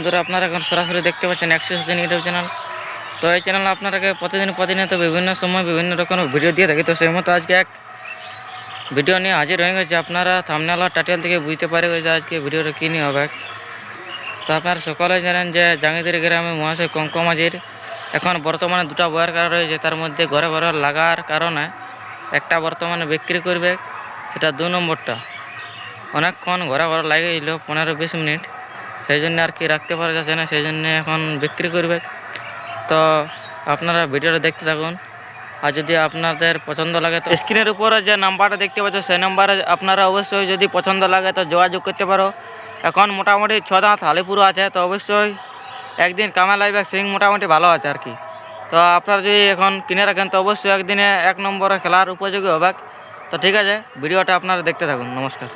বন্ধুরা, আপনারা এখন সরাসরি দেখতে পাচ্ছেন অ্যাক্সেস ইউটিউব চ্যানেল। তো এই চ্যানেলে আপনারাকে প্রতিনিয়ত বিভিন্ন সময় বিভিন্ন রকমের ভিডিও দিয়ে থাকি। তো সেই মতো আজকে এক ভিডিও নিয়ে হাজির হয়ে গেছে। আপনারা থাম্বনেল আর টাইটেল থেকে বুঝতে পারে যে আজকে ভিডিওটা কী নিয়ে হবে। তো আপনারা সকলে জানেন যে জাঙ্গিদির গ্রামে মহাশয় কঙ্কমাজির এখন বর্তমানে দুটা বয়ার কার্ড রয়েছে। তার মধ্যে ঘরে ঘরে লাগার কারণে একটা বর্তমানে বিক্রি করবে, সেটা 2 নম্বরটা অনেকক্ষণ ঘরে ঘরে লাগিয়েছিল 15-20 মিনিট, সেই জন্য আর কি রাখতে পারা যাচ্ছে না, সেই জন্য এখন বিক্রি করবে। তো আপনারা ভিডিওটা দেখতে থাকুন। আর যদি আপনাদের পছন্দ লাগে তো স্ক্রিনের উপরে যে নাম্বারটা দেখতে পাচ্ছ সেই নাম্বারে আপনারা অবশ্যই যদি পছন্দ লাগে তো যোগাযোগ করতে পারো। এখন মোটামুটি 6 দাঁত হালিপুরো আছে, তো অবশ্যই একদিন কামে লাগবে, সিং মোটামুটি ভালো আছে আর কি। তো আপনারা যদি এখন কিনে রাখেন তো অবশ্যই একদিনে 1 নম্বরে খেলার উপযোগী হবে। তো ঠিক আছে, ভিডিওটা আপনারা দেখতে থাকুন। নমস্কার।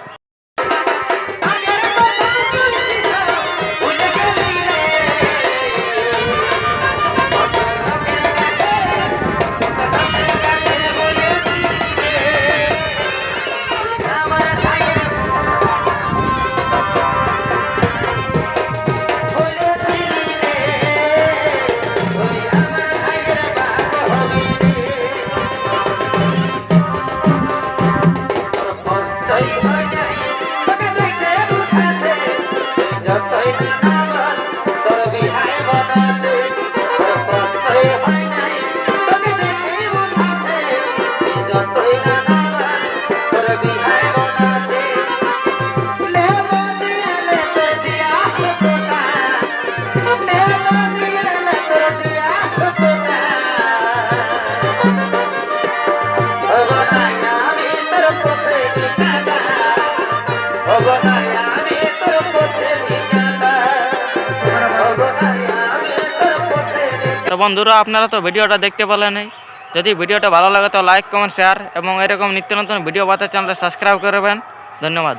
তো বন্ধুরা, আপনারা তো ভিডিওটা দেখতে পেলেন। যদি ভিডিওটা ভালো লাগে তো লাইক, কমেন্ট, শেয়ার এবং এরকম নিত্য নতুন ভিডিও পাতে চ্যানেলটা সাবস্ক্রাইব করবেন। ধন্যবাদ।